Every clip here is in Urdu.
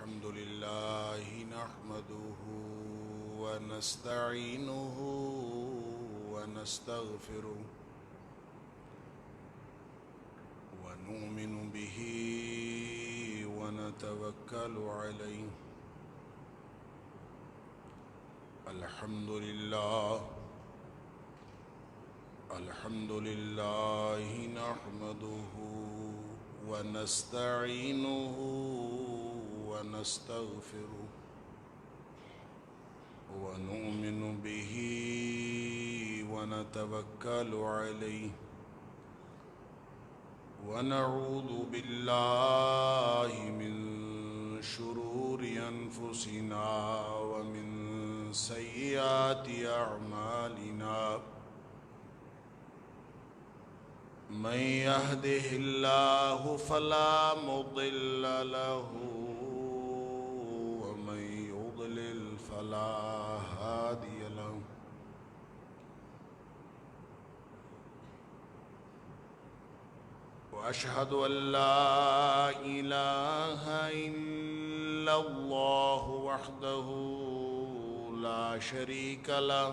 الحمد لله نحمده ونستعينه ونستغفره ونؤمن به ونتوكل عليه. الحمد لله نحمده ونستعينه ونستغفره ونؤمن به ونتوكل عليه ونعوذ بالله من شرور أنفسنا ومن سيئات أعمالنا. من يهده الله فلا مضل له ومن يضلل فلا هادي له. وأشهد أن لا إله إلا الله وحده لا شريك له.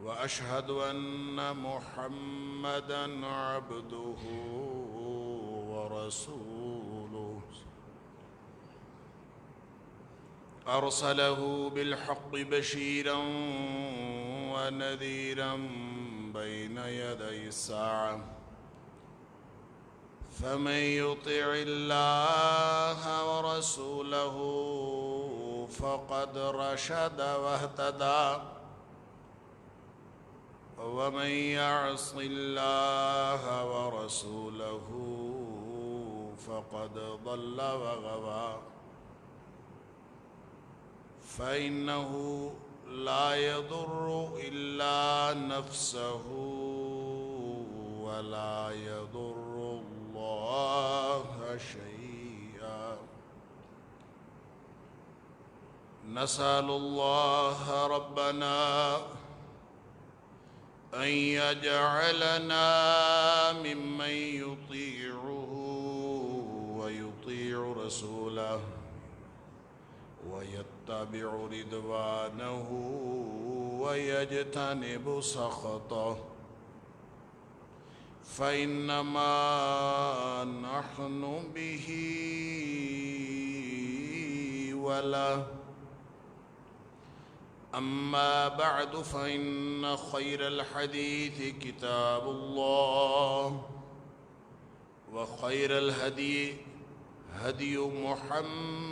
وأشهد أن محمدًا عبده ورسوله أرسله بالحق بشيرًا ونذيرًا بين يدي الساعة. فمن يطع الله ورسوله فقد رشد واهتدى ومن يعص الله ورسوله فقد ضل وغوى. فإنه لا يضر إلا نفسه ولا يضر الله شيئا. نسأل الله ربنا أن يجعلنا ممن يطيعه ويطيع رسوله ويتبع رضوانه ويجتنب سخطه. فإنما نحن به وله. أما بعد فإن خير الحديث كتاب الله وخير الهدي هدي محمد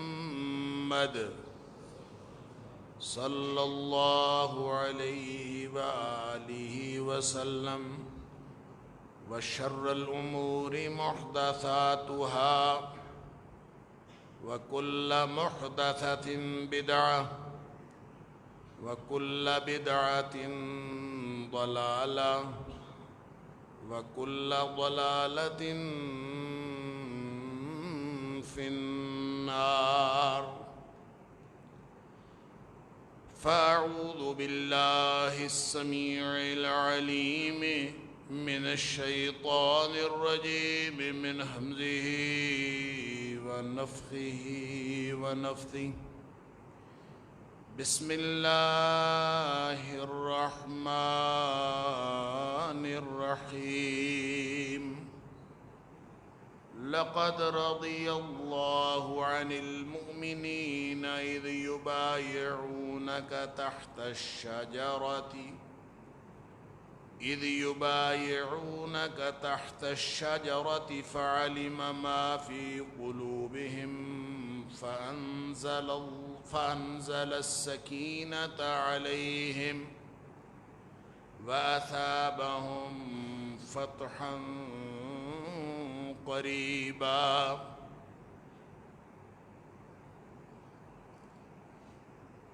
صلى الله عليه وآله وسلم. وشر الأمور محدثاتها وكل محدثة بدعة وكل بدعة ضلالة وكل ضلالة في النار. فأعوذ بالله السميع العليم من الشيطان الرجيم من همزه ونفخه ونفثه. بسم الله الرحمن الرحيم. لقد رضي الله عن المؤمنين إذ يبايعونك تحت الشجرة فعلم ما في قلوبهم فأنزل السكينة عليهم وأثابهم فتحا قریبا.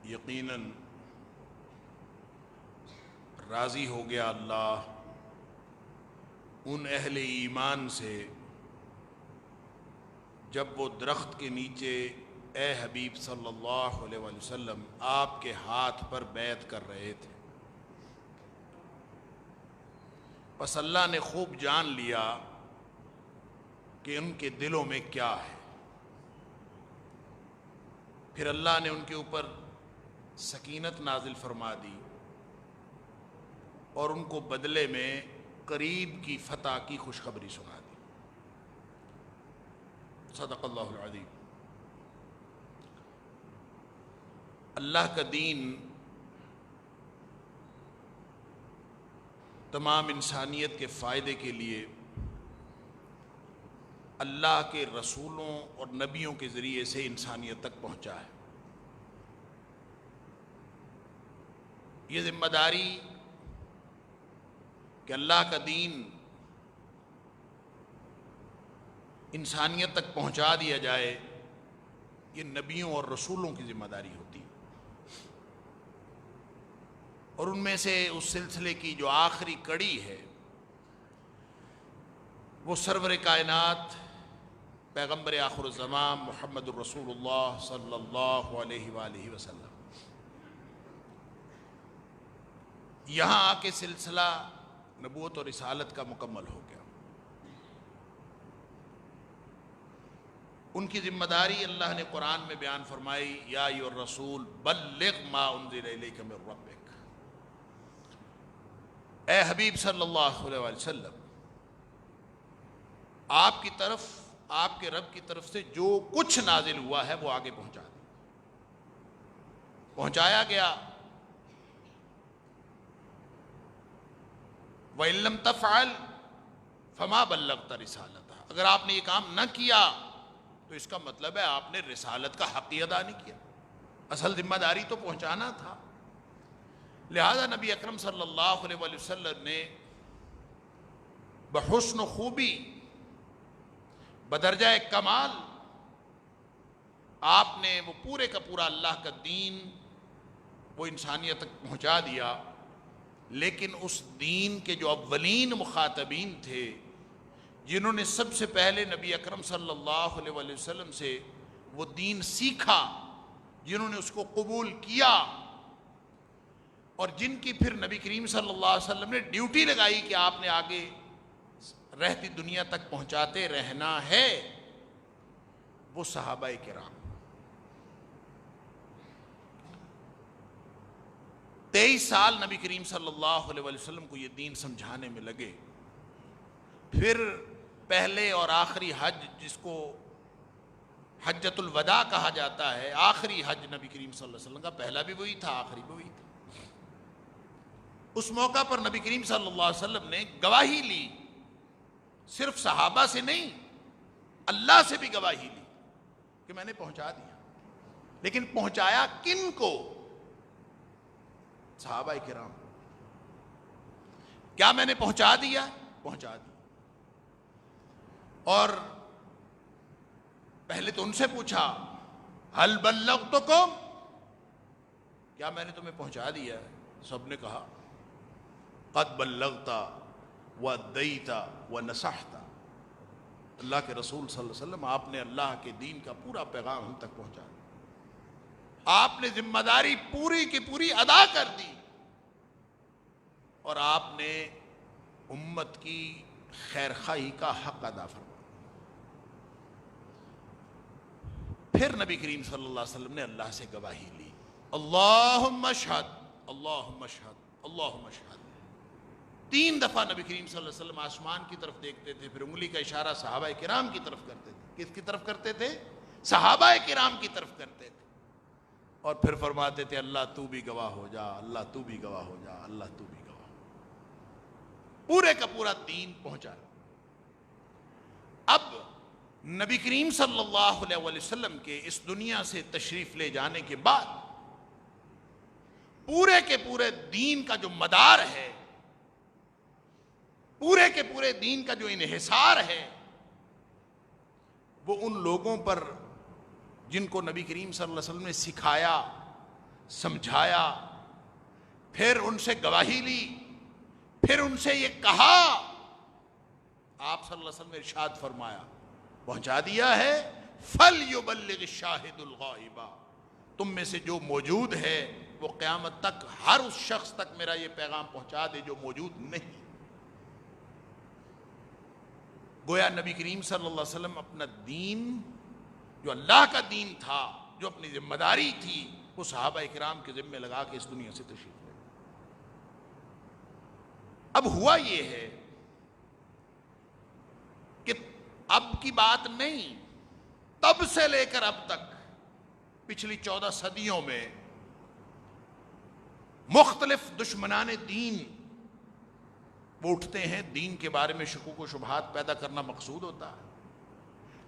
یقیناً راضی ہو گیا اللہ ان اہل ایمان سے جب وہ درخت کے نیچے اے حبیب صلی اللہ علیہ وسلم آپ کے ہاتھ پر بیعت کر رہے تھے. پس اللہ نے خوب جان لیا کہ ان کے دلوں میں کیا ہے۔ پھر اللہ نے ان کے اوپر سکینت نازل فرما دی اور ان کو بدلے میں قریب کی فتح کی خوشخبری سنا دی۔ صدق اللہ العظیم۔ اللہ کا دین تمام انسانیت کے فائدے کے لیے اللہ کے رسولوں اور نبیوں کے ذریعے سے انسانیت تک پہنچا ہے۔ یہ ذمہ داری کہ اللہ کا دین انسانیت تک پہنچا دیا جائے، یہ نبیوں اور رسولوں کی ذمہ داری ہوتی ہے۔ اور ان میں سے اس سلسلے کی جو آخری کڑی ہے وہ سرور کائنات پیغمبر آخر الزمان محمد الرسول اللہ صلی اللہ علیہ وآلہ وسلم۔ یہاں آ کے سلسلہ نبوت اور رسالت کا مکمل ہو گیا۔ ان کی ذمہ داری اللہ نے قرآن میں بیان فرمائی، یا ایھا الرسول بلغ ما انزل الیک من ربک، اے حبیب صلی اللہ علیہ وسلم آپ کی طرف، آپ کے رب کی طرف سے جو کچھ نازل ہوا ہے وہ آگے پہنچا دیں۔ پہنچایا گیا۔ وَإِن لَّمْ تَفْعَلْ فَمَا بَلَّغْتَ رِسَالَتَهُ، اگر آپ نے یہ کام نہ کیا تو اس کا مطلب ہے آپ نے رسالت کا حق ہی ادا نہیں کیا۔ اصل ذمہ داری تو پہنچانا تھا۔ لہذا نبی اکرم صلی اللہ علیہ وآلہ وسلم نے بحسن و خوبی، بدرجہ کمال آپ نے وہ پورے کا پورا اللہ کا دین وہ انسانیت تک پہنچا دیا۔ لیکن اس دین کے جو اولین مخاطبین تھے، جنہوں نے سب سے پہلے نبی اکرم صلی اللہ علیہ وآلہ وسلم سے وہ دین سیکھا، جنہوں نے اس کو قبول کیا، اور جن کی پھر نبی کریم صلی اللہ علیہ وسلم نے ڈیوٹی لگائی کہ آپ نے آگے رہتی دنیا تک پہنچاتے رہنا ہے، وہ صحابہ کرام۔ 23 سال نبی کریم صلی اللہ علیہ وسلم کو یہ دین سمجھانے میں لگے۔ پھر پہلے اور آخری حج، جس کو حجۃ الوداع کہا جاتا ہے، آخری حج نبی کریم صلی اللہ علیہ وسلم کا، پہلا بھی وہی تھا، آخری بھی وہی تھا۔ اس موقع پر نبی کریم صلی اللہ علیہ وسلم نے گواہی لی، صرف صحابہ سے نہیں، اللہ سے بھی گواہی لی کہ میں نے پہنچا دیا۔ لیکن پہنچایا کن کو؟ صحابہ کرام۔ کیا میں نے پہنچا دیا؟ پہنچا دیا۔ اور پہلے تو ان سے پوچھا، هل بلغتکم، کیا میں نے تمہیں پہنچا دیا؟ سب نے کہا قد بلغت وادیت ونصحت۔ اللہ کے رسول صلی اللہ علیہ وسلم، آپ نے اللہ کے دین کا پورا پیغام ہم تک پہنچا دیا، آپ نے ذمہ داری پوری کی پوری ادا کر دی، اور آپ نے امت کی خیرخواہی کا حق ادا فرمایا۔ پھر نبی کریم صلی اللہ علیہ وسلم نے اللہ سے گواہی لی، اللہم اشہد، اللہم اشہد، اللہم اشہد۔ 3 دفعہ نبی کریم صلی اللہ علیہ وسلم آسمان کی طرف دیکھتے تھے، پھر انگلی کا اشارہ صحابہ کرام کی طرف کرتے تھے۔ کس کی طرف کرتے تھے؟ صحابہ کرام کی طرف کرتے تھے، اور پھر فرماتے تھے اللہ تو بھی گواہ ہو جا، اللہ تو بھی گواہ ہو جا، اللہ تو بھی گواہ ہو جا۔ پورے کا پورا دین پہنچا۔ اب نبی کریم صلی اللہ علیہ وسلم کے اس دنیا سے تشریف لے جانے کے بعد پورے کے پورے دین کا جو مدار ہے، پورے کے پورے دین کا جو انحصار ہے، وہ ان لوگوں پر جن کو نبی کریم صلی اللہ علیہ وسلم نے سکھایا، سمجھایا، پھر ان سے گواہی لی، پھر ان سے یہ کہا۔ آپ صلی اللہ علیہ وسلم نے ارشاد فرمایا، پہنچا دیا ہے، فَلْيُبَلِّغِ الشَّاهِدُ الْغَائِبَ، تم میں سے جو موجود ہے وہ قیامت تک ہر اس شخص تک میرا یہ پیغام پہنچا دے جو موجود نہیں۔ گویا نبی کریم صلی اللہ علیہ وسلم اپنا دین، جو اللہ کا دین تھا، جو اپنی ذمہ داری تھی، وہ صحابہ کرام کے ذمہ لگا کے اس دنیا سے تشریف لے گئے۔ اب ہوا یہ ہے کہ اب کی بات نہیں، تب سے لے کر اب تک پچھلی 14 صدیوں میں مختلف دشمنان دین وہ اٹھتے ہیں، دین کے بارے میں شکوک و شبہات پیدا کرنا مقصود ہوتا ہے،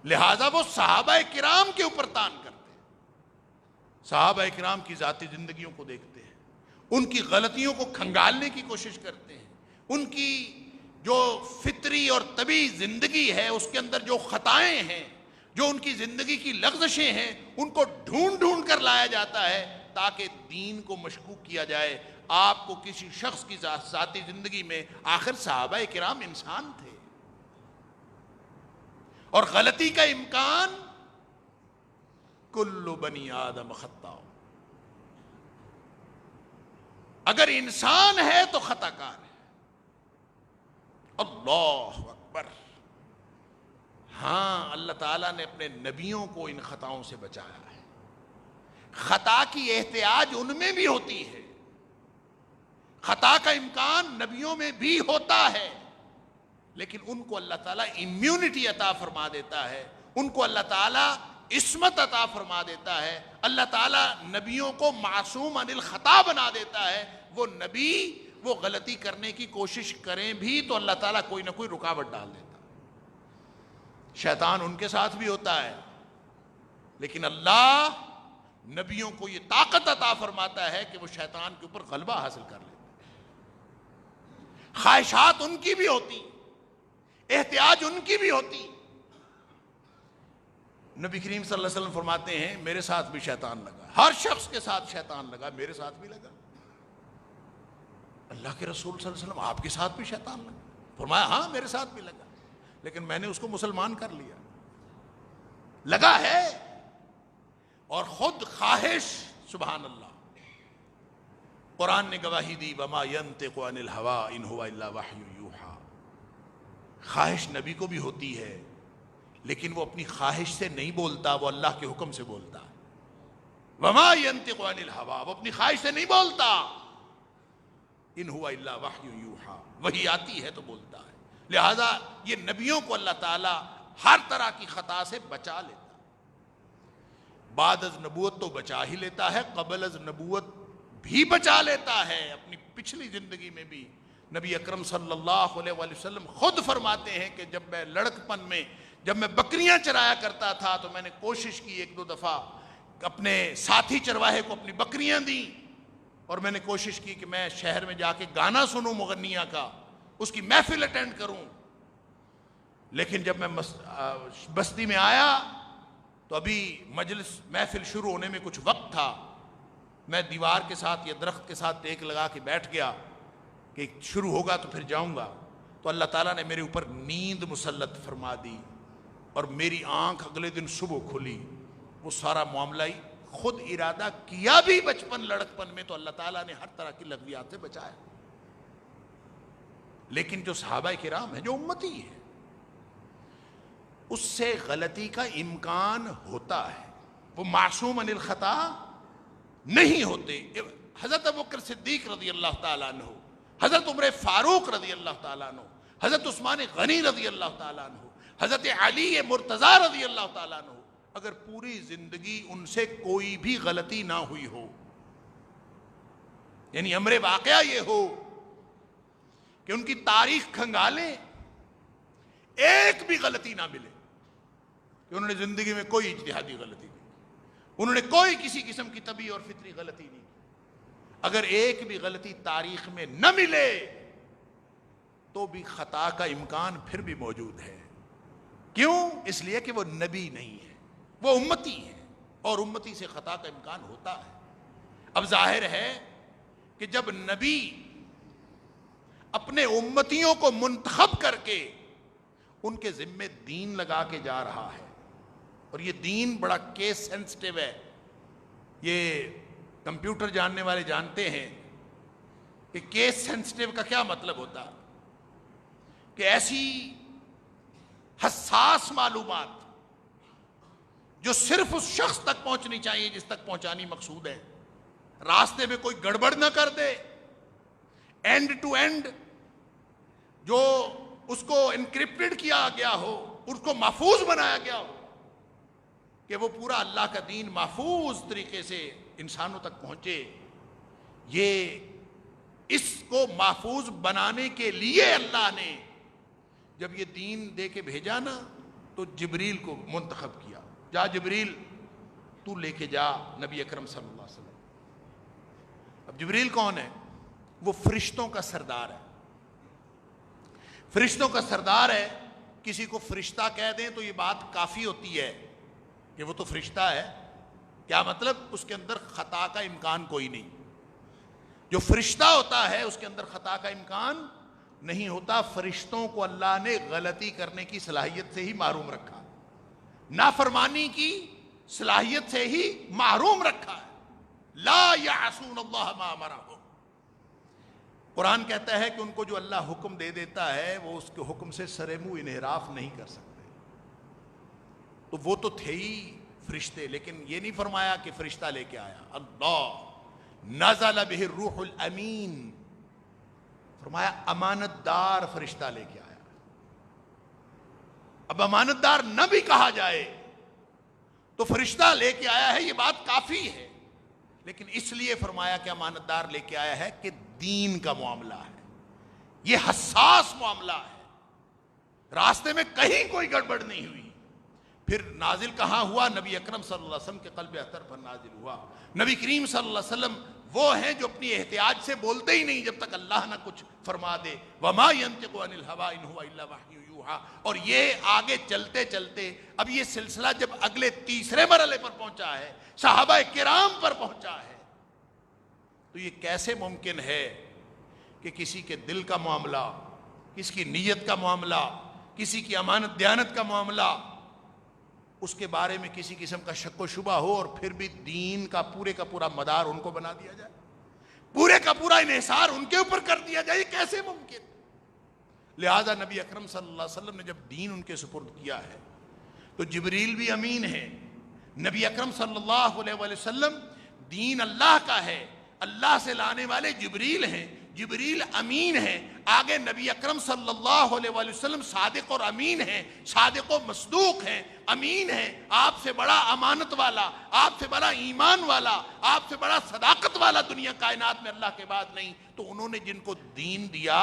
لہذا وہ صحابہ کرام کے اوپر تان کرتے ہیں، صحابہ کرام کی ذاتی زندگیوں کو دیکھتے ہیں، ان کی غلطیوں کو کھنگالنے کی کوشش کرتے ہیں، ان کی جو فطری اور طبعی زندگی ہے اس کے اندر جو خطائیں ہیں، جو ان کی زندگی کی لغزشیں ہیں، ان کو ڈھونڈ ڈھونڈ کر لایا جاتا ہے تاکہ دین کو مشکوک کیا جائے۔ آپ کو کسی شخص کی ذاتی زندگی میں، آخر صحابہ کرام انسان تھے اور غلطی کا امکان، کل بنی آدم خطاء، اگر انسان ہے تو خطا کار ہے۔ اللہ اکبر۔ ہاں، اللہ تعالیٰ نے اپنے نبیوں کو ان خطاؤں سے بچایا ہے۔ خطا کی احتیاج ان میں بھی ہوتی ہے، خطا کا امکان نبیوں میں بھی ہوتا ہے، لیکن ان کو اللہ تعالیٰ امیونٹی عطا فرما دیتا ہے، ان کو اللہ تعالیٰ عصمت عطا فرما دیتا ہے، اللہ تعالیٰ نبیوں کو معصوم عن الخطا بنا دیتا ہے۔ وہ نبی وہ غلطی کرنے کی کوشش کریں بھی تو اللہ تعالیٰ کوئی نہ کوئی رکاوٹ ڈال دیتا ہے۔ شیطان ان کے ساتھ بھی ہوتا ہے، لیکن اللہ نبیوں کو یہ طاقت عطا فرماتا ہے کہ وہ شیطان کے اوپر غلبہ حاصل کر لیتے ہیں۔ خواہشات ان کی بھی ہوتی، احتیاج ان کی بھی ہوتی۔ نبی کریم صلی اللہ علیہ وسلم فرماتے ہیں میرے ساتھ بھی شیطان لگا، ہر شخص کے ساتھ شیطان لگا، میرے ساتھ بھی لگا۔ اللہ کے رسول صلی اللہ علیہ وسلم آپ کے ساتھ بھی شیطان لگا؟ فرمایا ہاں میرے ساتھ بھی لگا، لیکن میں نے اس کو مسلمان کر لیا۔ لگا ہے، اور خود خواہش، سبحان اللہ، قرآن نے گواہی دی وما ينطق عن الهوى ان هو الا وحی یوحی۔ خواہش نبی کو بھی ہوتی ہے، لیکن وہ اپنی خواہش سے نہیں بولتا، وہ اللہ کے حکم سے بولتا ہے۔ وما ينطق عن الهوى، وہ اپنی خواہش سے نہیں بولتا، ان هو الا وحی یوحی، وحی آتی ہے تو بولتا ہے۔ لہذا یہ نبیوں کو اللہ تعالی ہر طرح کی خطا سے بچا لیتا ہے۔ بعد از نبوت تو بچا ہی لیتا ہے، قبل از نبوت بھی بچا لیتا ہے۔ اپنی پچھلی زندگی میں بھی نبی اکرم صلی اللہ علیہ وآلہ وسلم خود فرماتے ہیں کہ جب میں لڑکپن میں، جب میں بکریاں چرایا کرتا تھا تو میں نے کوشش کی ایک دو دفعہ اپنے ساتھی چرواہے کو اپنی بکریاں دیں، اور میں نے کوشش کی کہ میں شہر میں جا کے گانا سنوں مغنیہ کا، اس کی محفل اٹینڈ کروں، لیکن جب میں بستی میں آیا تو ابھی مجلس محفل شروع ہونے میں کچھ وقت تھا، میں دیوار کے ساتھ یا درخت کے ساتھ ٹیک لگا کے بیٹھ گیا کہ شروع ہوگا تو پھر جاؤں گا، تو اللہ تعالیٰ نے میرے اوپر نیند مسلط فرما دی، اور میری آنکھ اگلے دن صبح کھلی۔ وہ سارا معاملہ ہی خود ارادہ کیا بھی بچپن لڑکپن میں تو اللہ تعالیٰ نے ہر طرح کی لغویات سے بچایا، لیکن جو صحابہ کرام ہیں، جو امتی ہیں، اس سے غلطی کا امکان ہوتا ہے، وہ معصوم عن الخطا نہیں ہوتے۔ حضرت ابوبکر صدیق رضی اللہ تعالیٰ عنہ، حضرت عمر فاروق رضی اللہ تعالیٰ عنہ، حضرت عثمان غنی رضی اللہ تعالیٰ عنہ، حضرت علی مرتضیٰ رضی اللہ تعالیٰ عنہ، اگر پوری زندگی ان سے کوئی بھی غلطی نہ ہوئی ہو، یعنی امر واقعہ یہ ہو کہ ان کی تاریخ کھنگالیں، ایک بھی غلطی نہ ملے کہ انہوں نے زندگی میں کوئی اجتہادی غلطی نہیں، انہوں نے کوئی کسی قسم کی طبعی اور فطری غلطی نہیں، اگر ایک بھی غلطی تاریخ میں نہ ملے تو بھی خطا کا امکان پھر بھی موجود ہے۔ کیوں؟ اس لیے کہ وہ نبی نہیں ہے، وہ امتی ہے، اور امتی سے خطا کا امکان ہوتا ہے۔ اب ظاہر ہے کہ جب نبی اپنے امتیوں کو منتخب کر کے ان کے ذمے دین لگا کے جا رہا ہے، اور یہ دین بڑا کیس سینسٹیو ہے، یہ کمپیوٹر جاننے والے جانتے ہیں کہ کیس سینسٹیو کا کیا مطلب ہوتا ہے، کہ ایسی حساس معلومات جو صرف اس شخص تک پہنچنی چاہیے جس تک پہنچانی مقصود ہے، راستے میں کوئی گڑبڑ نہ کر دے، اینڈ ٹو اینڈ جو اس کو انکرپٹڈ کیا گیا ہو، اس کو محفوظ بنایا گیا ہو، کہ وہ پورا اللہ کا دین محفوظ طریقے سے انسانوں تک پہنچے۔ یہ اس کو محفوظ بنانے کے لیے اللہ نے جب یہ دین دے کے بھیجا نا تو جبریل کو منتخب کیا، جا جبریل تو لے کے جا نبی اکرم صلی اللہ علیہ وسلم۔ اب جبریل کون ہے؟ وہ فرشتوں کا سردار ہے، فرشتوں کا سردار ہے۔ کسی کو فرشتہ کہہ دیں تو یہ بات کافی ہوتی ہے کہ وہ تو فرشتہ ہے، کیا مطلب؟ اس کے اندر خطا کا امکان کوئی نہیں۔ جو فرشتہ ہوتا ہے اس کے اندر خطا کا امکان نہیں ہوتا۔ فرشتوں کو اللہ نے غلطی کرنے کی صلاحیت سے ہی محروم رکھا، نافرمانی کی صلاحیت سے ہی محروم رکھا ہے۔ لا یعصون اللہ ما امرہم، قرآن کہتا ہے کہ ان کو جو اللہ حکم دے دیتا ہے وہ اس کے حکم سے سر منہ انحراف نہیں کر سکتے۔ تو وہ تو تھے ہی فرشتے، لیکن یہ نہیں فرمایا کہ فرشتہ لے کے آیا۔ اللہ نزل بہ الروح الامین، فرمایا امانت دار فرشتہ لے کے آیا۔ اب امانت دار نہ بھی کہا جائے تو فرشتہ لے کے آیا ہے، یہ بات کافی ہے، لیکن اس لیے فرمایا کہ امانت دار لے کے آیا ہے کہ دین کا معاملہ ہے، یہ حساس معاملہ ہے، راستے میں کہیں کوئی گڑبڑ نہیں ہوئی۔ پھر نازل کہاں ہوا؟ نبی اکرم صلی اللہ علیہ وسلم کے قلب اطہر پر نازل ہوا۔ نبی کریم صلی اللہ علیہ وسلم وہ ہیں جو اپنی احتیاج سے بولتے ہی نہیں جب تک اللہ نہ کچھ فرما دے۔ وما ينطق عن الهوى ان هو الا وحی یوحى۔ اور یہ آگے چلتے چلتے اب یہ سلسلہ جب اگلے تیسرے مرحلے پر پہنچا ہے، صحابہ کرام پر پہنچا ہے، تو یہ کیسے ممکن ہے کہ کسی کے دل کا معاملہ، کسی کی نیت کا معاملہ، کسی کی امانت دیانت کا معاملہ، اس کے بارے میں کسی قسم کا شک و شبہ ہو اور پھر بھی دین کا پورا مدار ان کو بنا دیا جائے، پورے کا پورا انحصار ان کے اوپر کر دیا جائے؟ کیسے ممکن؟ لہذا نبی اکرم صلی اللہ علیہ وسلم نے جب دین ان کے سپرد کیا ہے تو جبریل بھی امین ہے، نبی اکرم صلی اللہ علیہ وآلہ وسلم دین اللہ کا ہے، اللہ سے لانے والے جبریل ہیں، جبریل امین ہیں، آگے نبی اکرم صلی اللہ علیہ وآلہ وسلم صادق اور امین ہیں، صادق و مصدوق ہیں، امین ہیں، آپ سے بڑا امانت والا، آپ سے بڑا ایمان والا، آپ سے بڑا صداقت والا دنیا کائنات میں اللہ کے بعد نہیں۔ تو انہوں نے جن کو دین دیا،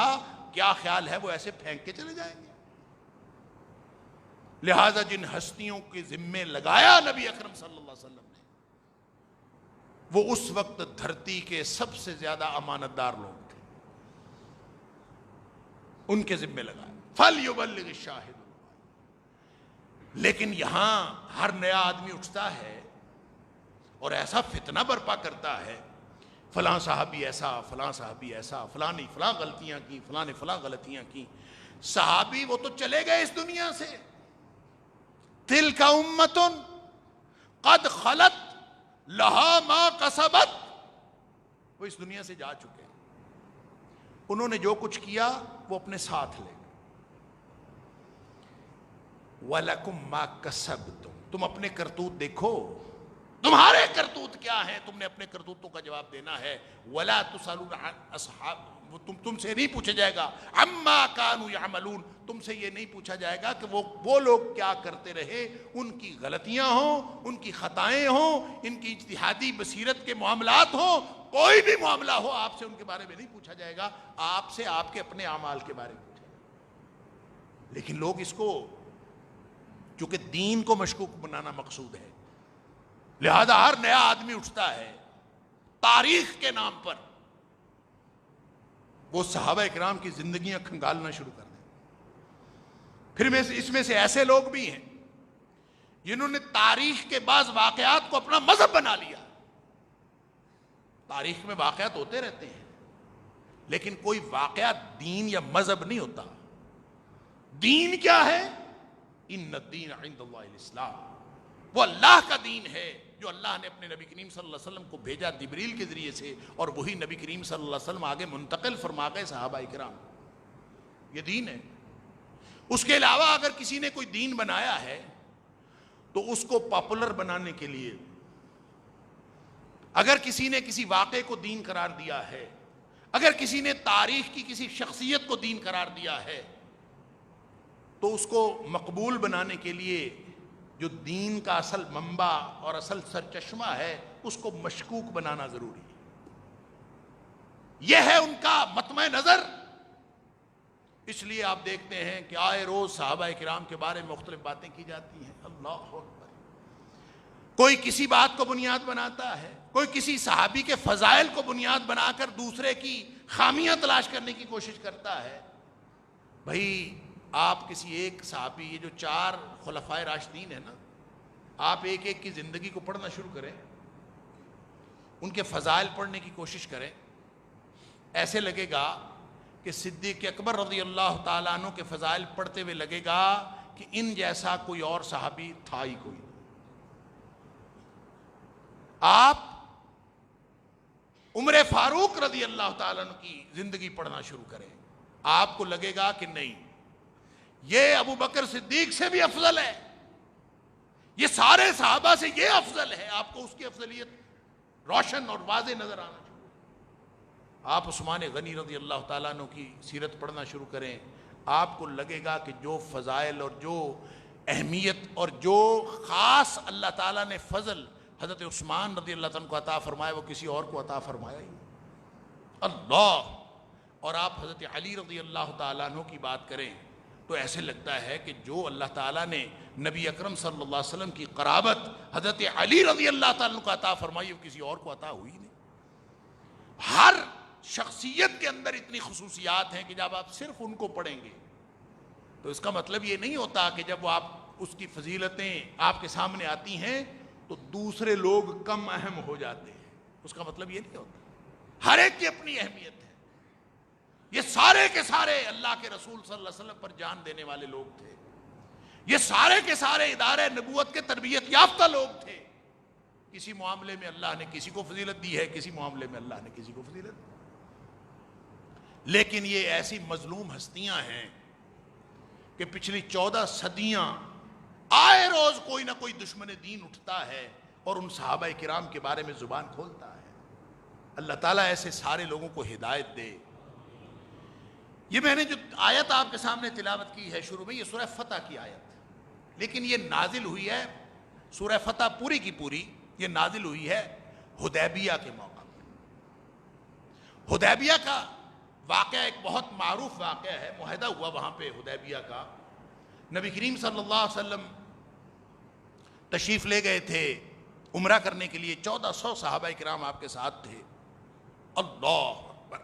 کیا خیال ہے وہ ایسے پھینک کے چلے جائیں گے؟ لہذا جن ہستیوں کے ذمے لگایا نبی اکرم صلی اللہ علیہ وسلم نے، وہ اس وقت دھرتی کے سب سے زیادہ امانت دار لوگ تھے، ان کے ذمے لگایا۔ فَلْيُبَلِّغِ الشَّاهِدُ الْغَائِبُ۔ لیکن یہاں ہر نیا آدمی اٹھتا ہے اور ایسا فتنہ برپا کرتا ہے، فلاں صحابی ایسا، فلاں صحابی ایسا، فلاں نے فلاں غلطیاں کی، فلاں نے فلاں غلطیاں کی۔ صحابی وہ تو چلے گئے اس دنیا سے، تِلْكَ أُمَّةٌ قَدْ خَلَتْ لَهَا مَا كَسَبَتْ، وہ اس دنیا سے جا چکے ہیں، انہوں نے جو کچھ کیا وہ اپنے ساتھ لے گئے۔ وَلَكُمْ مَا كَسَبْتُمْ، تم اپنے کرتوت دیکھو، تمہارے کرتوت کیا ہیں، تم نے اپنے کرتوتوں کا جواب دینا ہے۔ وَلَا تُسْأَلُونَ عَنْ أَصْحَابِ، تم سے نہیں پوچھا جائے گا، عَمَّا كَانُوا يَعْمَلُونَ، تم سے یہ نہیں پوچھا جائے گا کہ وہ لوگ کیا کرتے رہے، ان کی غلطیاں ہوں، ان کی خطائیں ہوں، ان کی اجتہادی بصیرت کے معاملات ہوں، کوئی بھی معاملہ ہو، آپ سے ان کے بارے میں نہیں پوچھا جائے گا، آپ سے آپ کے اپنے اعمال کے بارے میں پوچھا جائے گا۔ لیکن لوگ اس کو، چونکہ دین کو مشکوک بنانا مقصود ہے، لہذا ہر نیا آدمی اٹھتا ہے تاریخ کے نام پر وہ صحابہ اکرام کی زندگیاں کھنگالنا شروع کر دیں۔ پھر اس میں سے ایسے لوگ بھی ہیں جنہوں نے تاریخ کے بعض واقعات کو اپنا مذہب بنا لیا۔ تاریخ میں واقعات ہوتے رہتے ہیں، لیکن کوئی واقعہ دین یا مذہب نہیں ہوتا۔ دین کیا ہے؟ ان الدین عند اللہ الاسلام، وہ اللہ کا دین ہے جو اللہ نے اپنے نبی کریم صلی اللہ علیہ وسلم کو بھیجا جبریل کے ذریعے سے، اور وہی نبی کریم صلی اللہ علیہ وسلم آگے منتقل فرما گئے صحابہ کرام۔ یہ دین ہے۔ اس کے علاوہ اگر کسی نے کوئی دین بنایا ہے تو اس کو پاپولر بنانے کے لیے، اگر کسی نے کسی واقعے کو دین قرار دیا ہے، اگر کسی نے تاریخ کی کسی شخصیت کو دین قرار دیا ہے، تو اس کو مقبول بنانے کے لیے جو دین کا اصل منبع اور اصل سرچشمہ ہے اس کو مشکوک بنانا ضروری ہے۔ یہ ہے ان کا مطمع نظر۔ اس لیے آپ دیکھتے ہیں کہ آئے روز صحابہ کرام کے بارے میں مختلف باتیں کی جاتی ہیں۔ اللہ اکبر۔ کوئی کسی بات کو بنیاد بناتا ہے، کوئی کسی صحابی کے فضائل کو بنیاد بنا کر دوسرے کی خامیاں تلاش کرنے کی کوشش کرتا ہے۔ بھائی آپ کسی ایک صحابی، یہ جو 4 خلفائے راشدین ہیں نا، آپ ایک ایک کی زندگی کو پڑھنا شروع کریں، ان کے فضائل پڑھنے کی کوشش کریں، ایسے لگے گا کہ صدیق اکبر رضی اللہ تعالیٰ عنہ کے فضائل پڑھتے ہوئے لگے گا کہ ان جیسا کوئی اور صحابی تھا ہی کوئی نہیں۔ آپ عمر فاروق رضی اللہ تعالیٰ عنہ کی زندگی پڑھنا شروع کریں، آپ کو لگے گا کہ نہیں، یہ ابو بکر صدیق سے بھی افضل ہے، یہ سارے صحابہ سے یہ افضل ہے۔ آپ کو اس کی افضلیت روشن اور واضح نظر آنا چاہیے۔ آپ عثمان غنی رضی اللہ تعالیٰ عنہ کی سیرت پڑھنا شروع کریں، آپ کو لگے گا کہ جو فضائل اور جو اہمیت اور جو خاص اللہ تعالیٰ نے فضل حضرت عثمان رضی اللہ عنہ کو عطا فرمایا وہ کسی اور کو عطا فرمایا ہی اللہ۔ اور آپ حضرت علی رضی اللہ تعالیٰ عنہ کی بات کریں تو ایسے لگتا ہے کہ جو اللہ تعالیٰ نے نبی اکرم صلی اللہ علیہ وسلم کی قرابت حضرت علی رضی اللہ تعالیٰ عنہ کو عطا فرمائی وہ کسی اور کو عطا ہوئی نہیں۔ ہر شخصیت کے اندر اتنی خصوصیات ہیں کہ جب آپ صرف ان کو پڑھیں گے تو اس کا مطلب یہ نہیں ہوتا کہ جب وہ آپ اس کی فضیلتیں آپ کے سامنے آتی ہیں تو دوسرے لوگ کم اہم ہو جاتے ہیں، اس کا مطلب یہ نہیں ہوتا۔ ہر ایک کی اپنی اہمیت ہے۔ یہ سارے کے سارے اللہ کے رسول صلی اللہ علیہ وسلم پر جان دینے والے لوگ تھے، یہ سارے کے سارے ادارے نبوت کے تربیت یافتہ لوگ تھے۔ کسی معاملے میں اللہ نے کسی کو فضیلت دی ہے، کسی معاملے میں اللہ نے کسی کو فضیلت دی، لیکن یہ ایسی مظلوم ہستیاں ہیں کہ پچھلی 14 صدیاں آئے روز کوئی نہ کوئی دشمن دین اٹھتا ہے اور ان صحابہ کرام کے بارے میں زبان کھولتا ہے۔ اللہ تعالیٰ ایسے سارے لوگوں کو ہدایت دے۔ یہ میں نے جو آیت آپ کے سامنے تلاوت کی ہے شروع میں، یہ سورہ فتح کی آیت، لیکن یہ نازل ہوئی ہے سورہ فتح پوری کی پوری، یہ نازل ہوئی ہے حدیبیہ کے موقع پر۔ حدیبیہ کا واقعہ ایک بہت معروف واقعہ ہے، معاہدہ ہوا وہاں پہ حدیبیہ کا۔ نبی کریم صلی اللہ علیہ وسلم تشریف لے گئے تھے عمرہ کرنے کے لیے، 1400 صحابہ کرام آپ کے ساتھ تھے۔ اللہ اکبر۔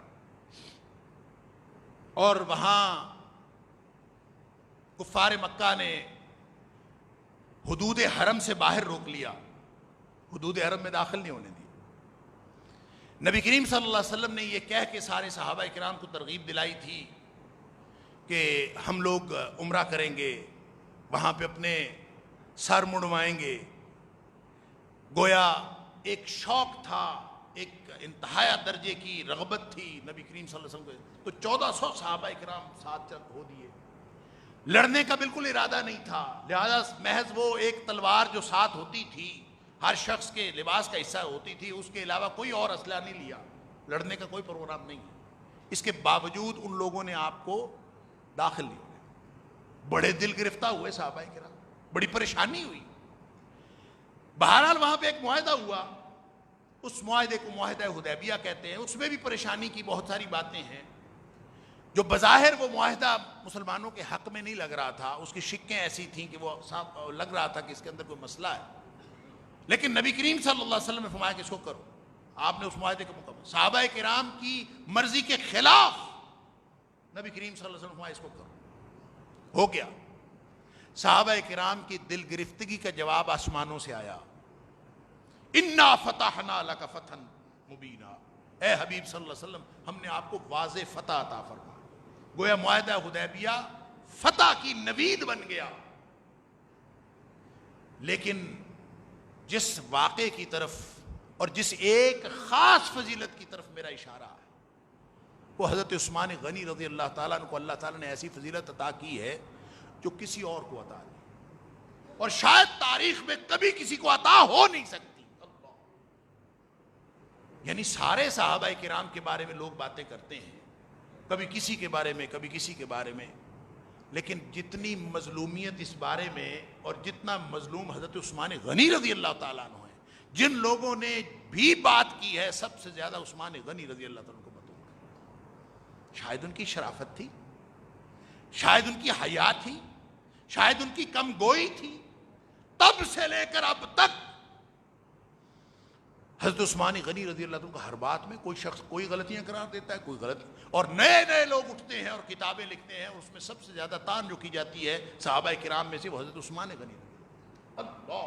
اور وہاں کفار مکہ نے حدود حرم سے باہر روک لیا، حدود حرم میں داخل نہیں ہونے دیا۔ نبی کریم صلی اللہ علیہ وسلم نے یہ کہہ کے سارے صحابہ کرام کو ترغیب دلائی تھی کہ ہم لوگ عمرہ کریں گے، وہاں پہ اپنے سر منڈوائیں گے۔ گویا ایک شوق تھا، ایک انتہائی درجے کی رغبت تھی نبی کریم صلی اللہ علیہ وسلم کو، تو 1400 صحابہ کرام ساتھ ہو دیے۔ لڑنے کا بالکل ارادہ نہیں تھا، لہذا محض وہ ایک تلوار جو ساتھ ہوتی تھی، ہر شخص کے لباس کا حصہ ہوتی تھی، اس کے علاوہ کوئی اور اسلحہ نہیں لیا، لڑنے کا کوئی پروگرام نہیں ہے۔ اس کے باوجود ان لوگوں نے آپ کو داخل نہیں ہوئے۔ بڑے دل گرفتہ ہوئے صحابہ کرام، بڑی پریشانی ہوئی۔ بہرحال وہاں پہ ایک معاہدہ ہوا، اس معاہدے کو معاہدہ حدیبیہ کہتے ہیں۔ اس میں بھی پریشانی کی بہت ساری باتیں ہیں، جو بظاہر وہ معاہدہ مسلمانوں کے حق میں نہیں لگ رہا تھا، اس کی شکیں ایسی تھیں کہ وہ لگ رہا تھا کہ اس کے اندر کوئی مسئلہ ہے، لیکن نبی کریم صلی اللہ علیہ وسلم نے فرمایا کہ اس کو کرو۔ آپ نے اس معاہدے کو مکمل، صحابہ کرام کی مرضی کے خلاف نبی کریم صلی اللہ علیہ وسلم نے فرمایا اس کو کرو، ہو گیا۔ صحابہ کرام کی دل گرفتگی کا جواب آسمانوں سے آیا، انا فتحنا لک فتحا مبینا، اے حبیب صلی اللہ علیہ وسلم ہم نے آپ کو واضح فتح عطا فرمایا۔ گویا معاہدہ حدیبیہ فتح کی نوید بن گیا۔ لیکن جس واقعے کی طرف اور جس ایک خاص فضیلت کی طرف میرا اشارہ ہے، وہ حضرت عثمان غنی رضی اللہ تعالیٰ عنہ کو اللہ تعالیٰ نے ایسی فضیلت عطا کی ہے، جو کسی اور کو عطا نہیں، اور شاید تاریخ میں کبھی کسی کو عطا ہو نہیں سکتی۔ اللہ، یعنی سارے صحابہ کرام کے بارے میں لوگ باتیں کرتے ہیں، کبھی کسی کے بارے میں، کبھی کسی کے بارے میں، لیکن جتنی مظلومیت اس بارے میں اور جتنا مظلوم حضرت عثمان غنی رضی اللہ تعالیٰ عنہ ہیں، جن لوگوں نے بھی بات کی ہے سب سے زیادہ عثمان غنی رضی اللہ تعالیٰ عنہ کو بطور، شاید ان کی شرافت تھی، شاید ان کی حیا تھی، شاید ان کی کم گوئی تھی، تب سے لے کر اب تک حضرت عثمان غنی رضی اللہ عنہ کو ہر بات میں کوئی شخص کوئی غلطیاں قرار دیتا ہے، کوئی غلط، اور نئے نئے لوگ اٹھتے ہیں اور کتابیں لکھتے ہیں، اس میں سب سے زیادہ تان جو کی جاتی ہے صحابہ کرام میں سے وہ حضرت عثمان غنی رضی اللہ۔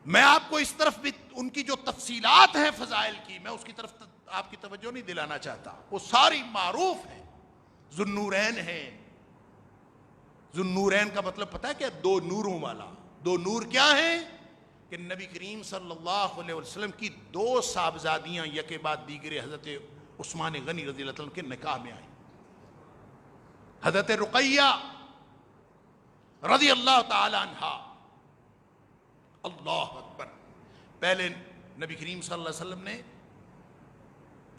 میں آپ کو اس طرف بھی ان کی جو تفصیلات ہیں فضائل کی، میں اس کی طرف آپ کی توجہ نہیں دلانا چاہتا، وہ ساری معروف ہیں، ذو النورین ہیں۔ ذو النورین کا مطلب پتہ ہے کیا؟ دو نوروں والا۔ دو نور کیا ہیں؟ کہ نبی کریم صلی اللہ علیہ وسلم کی دو صاحبزادیاں یکے بعد دیگرے حضرت عثمان غنی رضی اللہ عنہ کے نکاح میں آئیں۔ حضرت رقیہ رضی اللہ تعالی عنہا، اللہ اکبر، پہلے نبی کریم صلی اللہ علیہ وسلم نے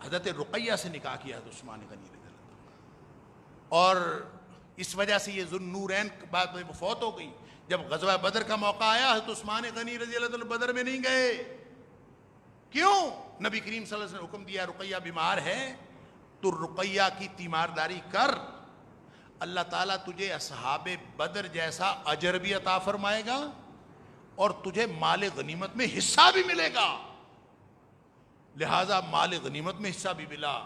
حضرت رقیہ سے نکاح کیا حضرت عثمان غنی رضی اللہ عنہ، اور اس وجہ سے یہ ذو النورین بعد میں فوت ہو گئی۔ جب غزوہ بدر کا موقع آیا حضرت عثمان غنی رضی اللہ عنہ بدر میں نہیں گئے، کیوں؟ نبی کریم صلی اللہ علیہ وسلم نے حکم دیا رقیہ بیمار ہے تو رقیہ کی تیمارداری کر، اللہ تعالیٰ تجھے اصحاب بدر جیسا اجر بھی عطا فرمائے گا اور تجھے مال غنیمت میں حصہ بھی ملے گا۔ لہذا مال غنیمت میں حصہ بھی ملا،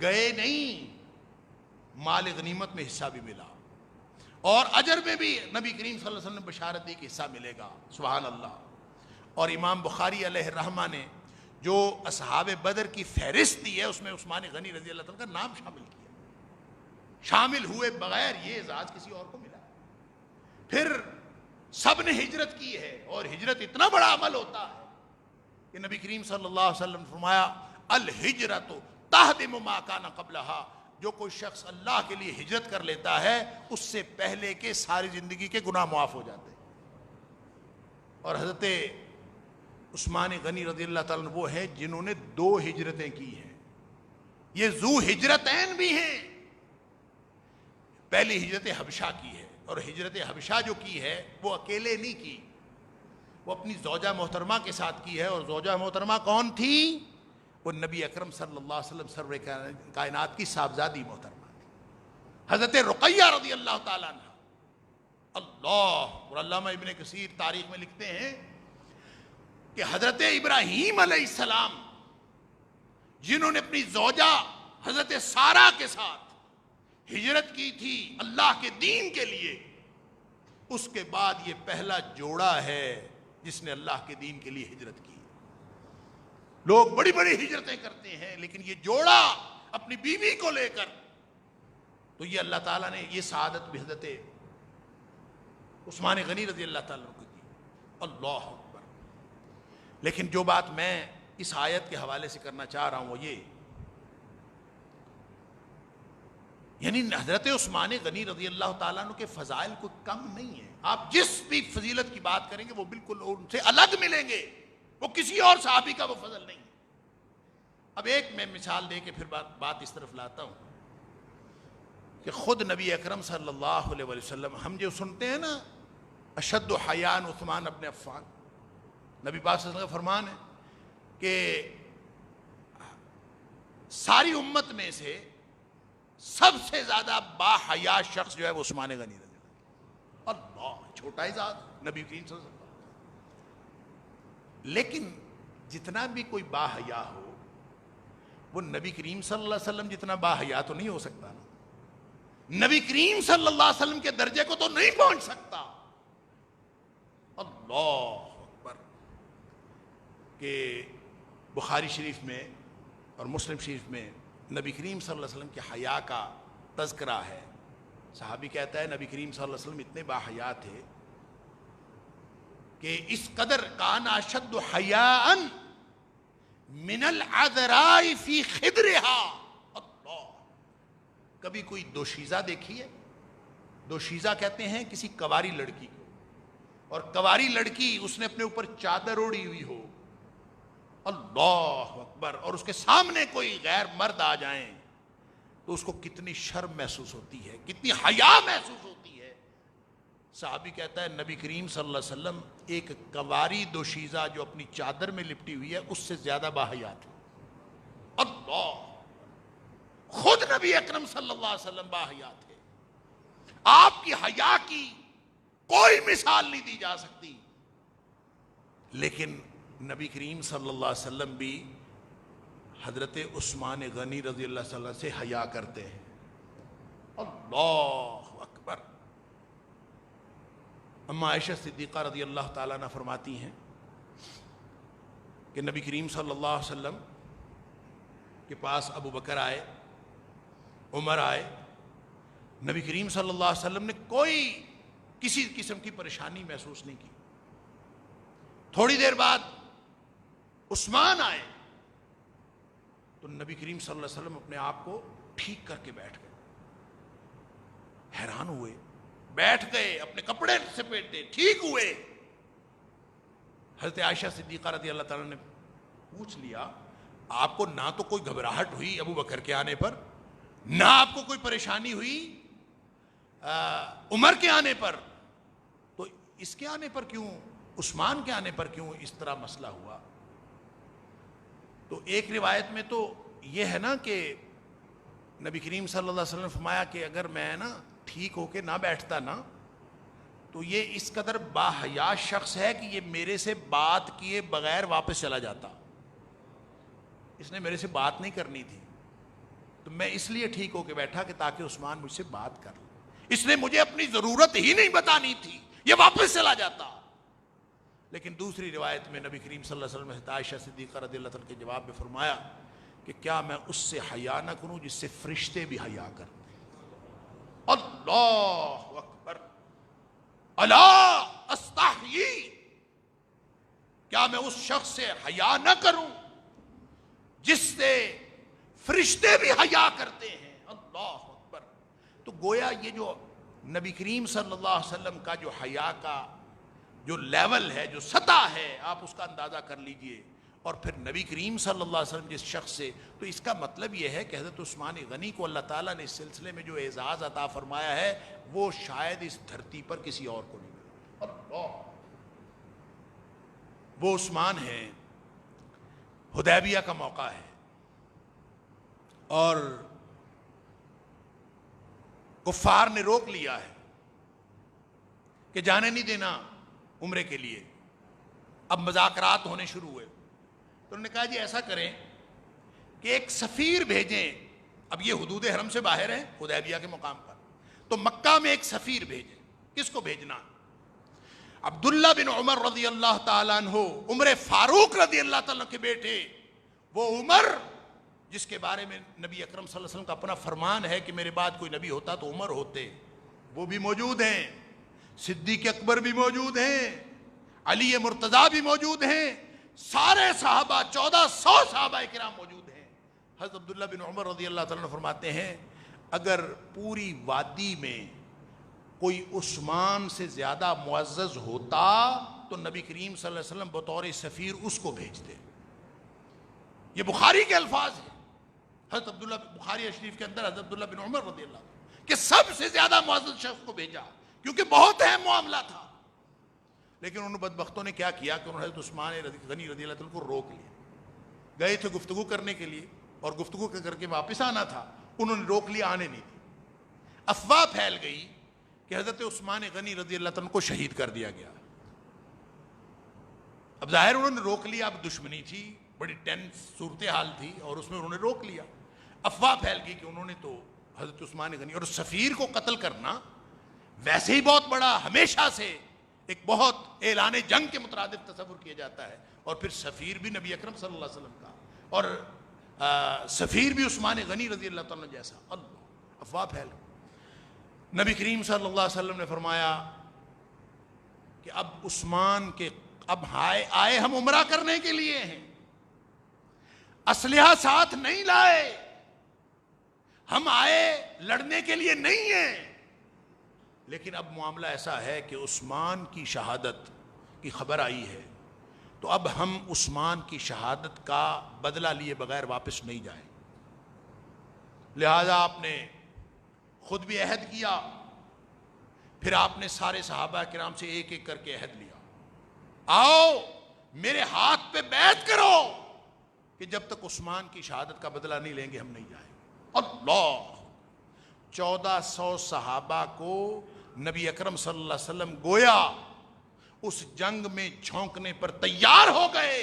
گئے نہیں، مال غنیمت میں حصہ بھی ملا، اور اجر میں بھی نبی کریم صلی اللہ علیہ وسلم نے بشارت دی کہ حصہ ملے گا۔ سبحان اللہ۔ اور امام بخاری علیہ الرحمہ نے جو اصحاب بدر کی فہرست دی ہے اس میں عثمان غنی رضی اللہ عنہ کا نام شامل کیا، شامل ہوئے بغیر یہ اعزاز کسی اور کو ملا۔ پھر سب نے ہجرت کی ہے، اور ہجرت اتنا بڑا عمل ہوتا ہے کہ نبی کریم صلی اللہ علیہ وسلم نے فرمایا الہجرت تہدم ما کان قبلہا، جو کوئی شخص اللہ کے لیے ہجرت کر لیتا ہے اس سے پہلے کے ساری زندگی کے گناہ معاف ہو جاتے ہیں۔ اور حضرت عثمان غنی رضی اللہ تعالیٰ عنہ وہ ہیں جنہوں نے 2 ہجرتیں کی ہیں، یہ ذو ہجرتین بھی ہیں۔ پہلی ہجرت حبشہ کی ہے، اور ہجرت حبشہ جو کی ہے وہ اکیلے نہیں کی، وہ اپنی زوجہ محترمہ کے ساتھ کی ہے، اور زوجہ محترمہ کون تھی؟ وہ نبی اکرم صلی اللہ علیہ وسلم سرور کائنات کی صاحبزادی محترمہ تھی، حضرت رقیہ رضی اللہ تعالیٰ عنہ۔ اللہ، اور علامہ ابن کثیر تاریخ میں لکھتے ہیں کہ حضرت ابراہیم علیہ السلام جنہوں نے اپنی زوجہ حضرت سارہ کے ساتھ ہجرت کی تھی اللہ کے دین کے لیے، اس کے بعد یہ پہلا جوڑا ہے جس نے اللہ کے دین کے لیے ہجرت کی۔ لوگ بڑی بڑی ہجرتیں کرتے ہیں، لیکن یہ جوڑا اپنی بیوی کو لے کر، تو یہ اللہ تعالیٰ نے یہ سعادت بھی حضرت عثمان غنی رضی اللہ تعالیٰ عنہ کو دی۔ اللہ اکبر۔ لیکن جو بات میں اس آیت کے حوالے سے کرنا چاہ رہا ہوں وہ یہ، یعنی حضرت عثمان غنی رضی اللہ تعالیٰ عنہ کے فضائل کوئی کم نہیں ہے۔ آپ جس بھی فضیلت کی بات کریں گے وہ بالکل ان سے الگ ملیں گے، وہ کسی اور صحابی کا وہ فضل نہیں ہے۔ اب ایک میں مثال دے کے پھر بات اس طرف لاتا ہوں کہ خود نبی اکرم صلی اللہ علیہ وسلم، ہم جو سنتے ہیں نا اشد حیاء عثمان ابن عفان، نبی پاک صلی اللہ علیہ وسلم کا فرمان ہے کہ ساری امت میں سے سب سے زیادہ با حیا شخص جو ہے وہ عثمان غنی رضی اللہ۔ اللہ، چھوٹا ہی ذات نبی کریم صلی اللہ علیہ وسلم، لیکن جتنا بھی کوئی با حیا ہو وہ نبی کریم صلی اللہ علیہ وسلم جتنا با حیا تو نہیں ہو سکتا نا، نبی کریم صلی اللہ علیہ وسلم کے درجے کو تو نہیں پہنچ سکتا۔ اللہ اکبر۔ کہ بخاری شریف میں اور مسلم شریف میں نبی کریم صلی اللہ علیہ وسلم کے حیا کا تذکرہ ہے۔ صحابی کہتا ہے نبی کریم صلی اللہ علیہ وسلم اتنے با حیا تھے کہ اس قدر کان اشد حیاء من العذراء فی خدرها، اللہ، کبھی کوئی دوشیزہ دیکھی ہے؟ دوشیزہ کہتے ہیں کسی کواری لڑکی کو، اور کواری لڑکی اس نے اپنے اوپر چادر اوڑھی ہوئی ہو، اللہ اکبر، اور اس کے سامنے کوئی غیر مرد آ جائیں تو اس کو کتنی شرم محسوس ہوتی ہے، کتنی حیا محسوس ہوتی ہے۔ صحابی کہتا ہے نبی کریم صلی اللہ علیہ وسلم ایک کواری دوشیزہ جو اپنی چادر میں لپٹی ہوئی ہے اس سے زیادہ باحیا تھے۔ اللہ، خود نبی اکرم صلی اللہ علیہ وسلم باحیا تھے، آپ کی حیا کی کوئی مثال نہیں دی جا سکتی، لیکن نبی کریم صلی اللہ علیہ وسلم بھی حضرت عثمان غنی رضی اللہ عنہ سے حیا کرتے ہیں۔ اللہ اکبر۔ اما عائشہ صدیقہ رضی اللہ تعالیٰ عنہ فرماتی ہیں کہ نبی کریم صلی اللہ علیہ وسلم کے پاس ابو بکر آئے، عمر آئے، نبی کریم صلی اللہ علیہ وسلم نے کوئی کسی قسم کی پریشانی محسوس نہیں کی۔ تھوڑی دیر بعد عثمان آئے تو نبی کریم صلی اللہ علیہ وسلم اپنے آپ کو ٹھیک کر کے بیٹھ گئے، حیران ہوئے، بیٹھ گئے، اپنے کپڑے سمیٹے، ٹھیک ہوئے۔ حضرت عائشہ صدیقہ رضی اللہ تعالیٰ نے پوچھ لیا آپ کو نہ تو کوئی گھبراہٹ ہوئی ابو بکر کے آنے پر، نہ آپ کو کوئی پریشانی ہوئی عمر کے آنے پر، تو اس کے آنے پر کیوں، عثمان کے آنے پر کیوں اس طرح مسئلہ ہوا؟ تو ایک روایت میں تو یہ ہے نا کہ نبی کریم صلی اللہ علیہ وسلم نے فرمایا کہ اگر میں نا ٹھیک ہو کے نہ بیٹھتا نا تو یہ اس قدر باحیا شخص ہے کہ یہ میرے سے بات کیے بغیر واپس چلا جاتا، اس نے میرے سے بات نہیں کرنی تھی، تو میں اس لیے ٹھیک ہو کے بیٹھا کہ تاکہ عثمان مجھ سے بات کر لے، اس نے مجھے اپنی ضرورت ہی نہیں بتانی تھی، یہ واپس چلا جاتا۔ لیکن دوسری روایت میں نبی کریم صلی اللہ علیہ وسلم نے عائشہ صدیقہ رضی اللہ عنہ کے جواب میں فرمایا کہ کیا میں اس سے حیا نہ کروں جس سے فرشتے بھی حیا کرتے ہیں؟ اللہ اکبر، الا استحیی، کیا میں اس شخص سے حیا نہ کروں جس سے فرشتے بھی حیا کرتے ہیں؟ اللہ اکبر۔ تو گویا یہ جو نبی کریم صلی اللہ علیہ وسلم کا جو حیا کا جو لیول ہے، جو سطح ہے، آپ اس کا اندازہ کر لیجئے، اور پھر نبی کریم صلی اللہ علیہ وسلم جس شخص سے، تو اس کا مطلب یہ ہے کہ حضرت عثمان غنی کو اللہ تعالیٰ نے اس سلسلے میں جو اعزاز عطا فرمایا ہے وہ شاید اس دھرتی پر کسی اور کو نہیں ملا۔ اللہ، وہ عثمان ہیں، حدیبیہ کا موقع ہے اور کفار نے روک لیا ہے کہ جانے نہیں دینا عمرے کے لیے، اب مذاکرات ہونے شروع ہوئے، تو انہوں نے کہا جی ایسا کریں کہ ایک سفیر بھیجیں، اب یہ حدود حرم سے باہر ہیں حدیبیہ کے مقام پر، تو مکہ میں ایک سفیر بھیجیں۔ کس کو بھیجنا؟ عبداللہ بن عمر رضی اللہ تعالیٰ عنہ، عمر فاروق رضی اللہ تعالیٰ عنہ کے بیٹے، وہ عمر جس کے بارے میں نبی اکرم صلی اللہ علیہ وسلم کا اپنا فرمان ہے کہ میرے بعد کوئی نبی ہوتا تو عمر ہوتے، وہ بھی موجود ہیں، صدیق اکبر بھی موجود ہیں، علی مرتضیٰ بھی موجود ہیں، سارے صحابہ 1400 صحابہ کرام موجود ہیں۔ حضرت عبداللہ بن عمر رضی اللہ تعالیٰ عنہ فرماتے ہیں اگر پوری وادی میں کوئی عثمان سے زیادہ معزز ہوتا تو نبی کریم صلی اللہ علیہ وسلم بطور سفیر اس کو بھیجتے۔ یہ بخاری کے الفاظ ہیں، حضرت عبداللہ، بخاری شریف کے اندر حضرت عبداللہ بن عمر رضی اللہ عنہ کہ سب سے زیادہ معزز شخص کو بھیجا کیونکہ بہت اہم معاملہ تھا۔ لیکن ان بدبختوں نے کیا کیا کہ انہوں نے حضرت عثمان غنی رضی اللہ عنہ کو روک لیا، گئے تھے گفتگو کرنے کے لیے اور گفتگو کر کے واپس آنا تھا، انہوں نے روک لیا، آنے نہیں دی۔ افواہ پھیل گئی کہ حضرت عثمان غنی رضی اللہ عنہ کو شہید کر دیا گیا۔ اب ظاہر انہوں نے روک لیا، اب دشمنی تھی، بڑی ٹینس صورتحال تھی اور اس میں انہوں نے روک لیا۔ افواہ پھیل گئی کہ انہوں نے تو حضرت عثمان غنی، اور سفیر کو قتل کرنا ویسے ہی بہت بڑا، ہمیشہ سے ایک بہت اعلان جنگ کے مترادف تصور کیا جاتا ہے، اور پھر سفیر بھی نبی اکرم صلی اللہ علیہ وسلم کا، اور سفیر بھی عثمان غنی رضی اللہ عنہ جیسا۔ اللہ، افواہ پھیل گئی۔ نبی کریم صلی اللہ علیہ وسلم نے فرمایا کہ اب عثمان کے، اب آئے ہم عمرہ کرنے کے لیے ہیں، اسلحہ ساتھ نہیں لائے، ہم آئے لڑنے کے لیے نہیں ہیں، لیکن اب معاملہ ایسا ہے کہ عثمان کی شہادت کی خبر آئی ہے، تو اب ہم عثمان کی شہادت کا بدلہ لیے بغیر واپس نہیں جائیں۔ لہذا آپ نے خود بھی عہد کیا، پھر آپ نے سارے صحابہ کرام سے ایک ایک کر کے عہد لیا، آؤ میرے ہاتھ پہ بیعت کرو کہ جب تک عثمان کی شہادت کا بدلہ نہیں لیں گے ہم نہیں جائیں گے۔ اللہ، 1400 صحابہ کو نبی اکرم صلی اللہ علیہ وسلم گویا اس جنگ میں جھونکنے پر تیار ہو گئے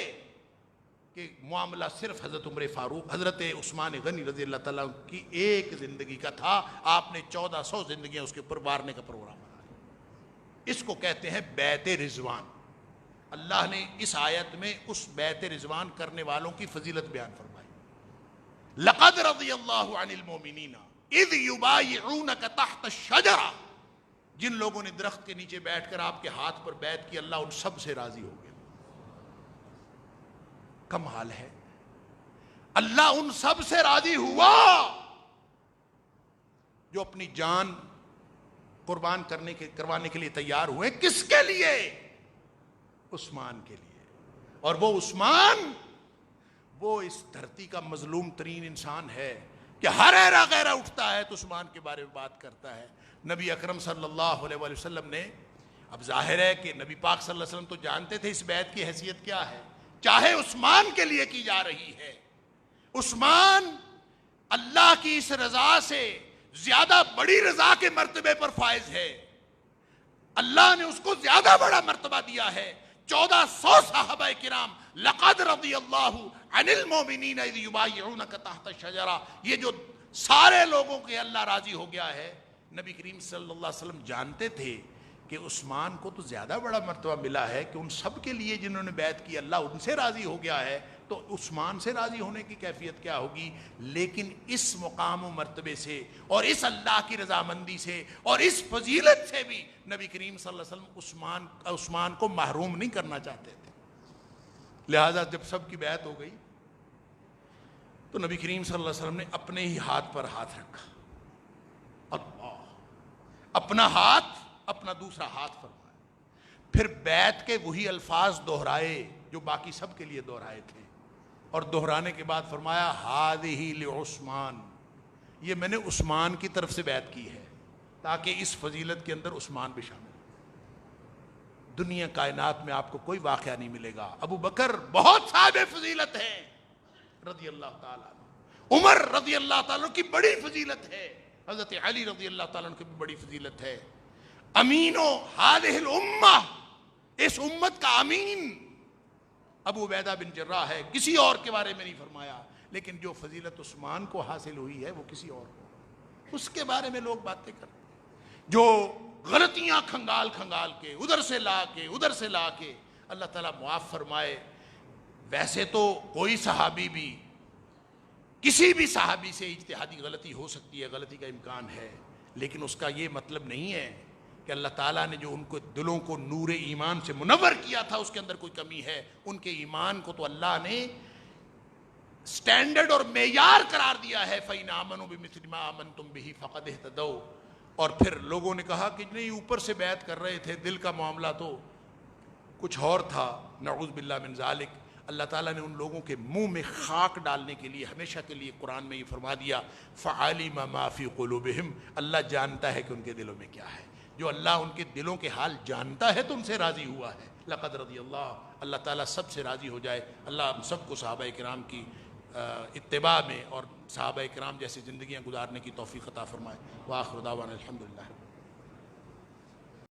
کہ معاملہ صرف حضرت عمر فاروق، حضرت عثمان غنی رضی اللہ تعالیٰ کی ایک زندگی کا تھا، آپ نے 1400 زندگیاں اس کے اوپر وارنے کا پروگرام بنایا۔ اس کو کہتے ہیں بیعت رضوان۔ اللہ نے اس آیت میں اس بیعت رضوان کرنے والوں کی فضیلت بیان فرمائی۔ لقد رضی اللہ عن المؤمنین اذ یبایعونک تحت الشجرہ، جن لوگوں نے درخت کے نیچے بیٹھ کر آپ کے ہاتھ پر بیعت کی، اللہ ان سب سے راضی ہو گیا۔ کم حال ہے، اللہ ان سب سے راضی ہوا جو اپنی جان قربان کروانے کے لیے تیار ہوئے۔ کس کے لیے؟ عثمان کے لیے۔ اور وہ عثمان، وہ اس دھرتی کا مظلوم ترین انسان ہے کہ ہر ایرا غیرہ اٹھتا ہے تو عثمان کے بارے میں بات کرتا ہے۔ نبی اکرم صلی اللہ علیہ وسلم نے، اب ظاہر ہے کہ نبی پاک صلی اللہ علیہ وسلم تو جانتے تھے اس بیعت کی حیثیت کیا ہے، چاہے عثمان کے لیے کی جا رہی ہے۔ عثمان اللہ کی اس رضا سے زیادہ بڑی رضا کے مرتبے پر فائز ہے، اللہ نے اس کو زیادہ بڑا مرتبہ دیا ہے۔ 1400 صحابہ کرام، لقد رضی اللہ عن المؤمنین اذ یبایعونک تحت الشجرہ، یہ جو سارے لوگوں کے اللہ راضی ہو گیا ہے، نبی کریم صلی اللہ علیہ وسلم جانتے تھے کہ عثمان کو تو زیادہ بڑا مرتبہ ملا ہے کہ ان سب کے لیے جنہوں نے بیعت کی اللہ ان سے راضی ہو گیا ہے، تو عثمان سے راضی ہونے کی کیفیت کیا ہوگی؟ لیکن اس مقام و مرتبے سے اور اس اللہ کی رضامندی سے اور اس فضیلت سے بھی نبی کریم صلی اللہ علیہ وسلم عثمان کو محروم نہیں کرنا چاہتے تھے۔ لہذا جب سب کی بیعت ہو گئی تو نبی کریم صلی اللہ علیہ وسلم نے اپنے ہی ہاتھ پر ہاتھ رکھا، اللہ، اپنا ہاتھ اپنا دوسرا ہاتھ فرمایا، پھر بیعت کے وہی الفاظ دہرائے جو باقی سب کے لیے دہرائے تھے، اور دہرانے کے بعد فرمایا ہذہ لعثمان، یہ میں نے عثمان کی طرف سے بیعت کی ہے تاکہ اس فضیلت کے اندر عثمان بھی شامل ہو۔ دنیا کائنات میں آپ کو کوئی واقعہ نہیں ملے گا، ابو بکر بہت صاحب فضیلت ہے رضی اللہ تعالیٰ عنہ، عمر رضی اللہ تعالیٰ کی بڑی فضیلت ہے، حضرت علی رضی اللہ تعالیٰ کی بھی بڑی فضیلت ہے۔ امینو ہذہ الامہ، اس امت کا امین ابو عبیدہ بن جراح ہے، کسی اور کے بارے میں نہیں فرمایا، لیکن جو فضیلت عثمان کو حاصل ہوئی ہے وہ کسی اور کو، اس کے بارے میں لوگ باتیں کرتے ہیں، جو غلطیاں کھنگال کھنگال کے ادھر سے لا کے اللہ تعالیٰ معاف فرمائے۔ ویسے تو کوئی صحابی بھی، کسی بھی صحابی سے اجتہادی غلطی ہو سکتی ہے، غلطی کا امکان ہے، لیکن اس کا یہ مطلب نہیں ہے کہ اللہ تعالیٰ نے جو ان کو دلوں کو نور ایمان سے منور کیا تھا اس کے اندر کوئی کمی ہے۔ ان کے ایمان کو تو اللہ نے سٹینڈرڈ اور معیار قرار دیا ہے، فَإِنْ آمَنُوا بِمِثْلِ مَا آمَنْتُمْ بِهِ فَقَدِ اهْتَدَوْا۔ اور پھر لوگوں نے کہا کہ نہیں، اوپر سے بیعت کر رہے تھے، دل کا معاملہ تو کچھ اور تھا، نعوذ باللہ من ذالک۔ اللہ تعالیٰ نے ان لوگوں کے منہ میں خاک ڈالنے کے لیے ہمیشہ کے لیے قرآن میں یہ فرما دیا فَعَلِمَ مَا فِي قُلُوبِهِمْ، اللہ جانتا ہے کہ ان کے دلوں میں کیا ہے۔ جو اللہ ان کے دلوں کے حال جانتا ہے تو ان سے راضی ہوا ہے۔ لقد رضی اللہ، اللہ تعالیٰ سب سے راضی ہو جائے۔ اللہ ہم سب کو صحابہ کرام کی اتباع میں اور صحابہ کرام جیسی زندگیاں گزارنے کی توفیق عطا فرمائے۔ وآخر دعوانا الحمدللہ۔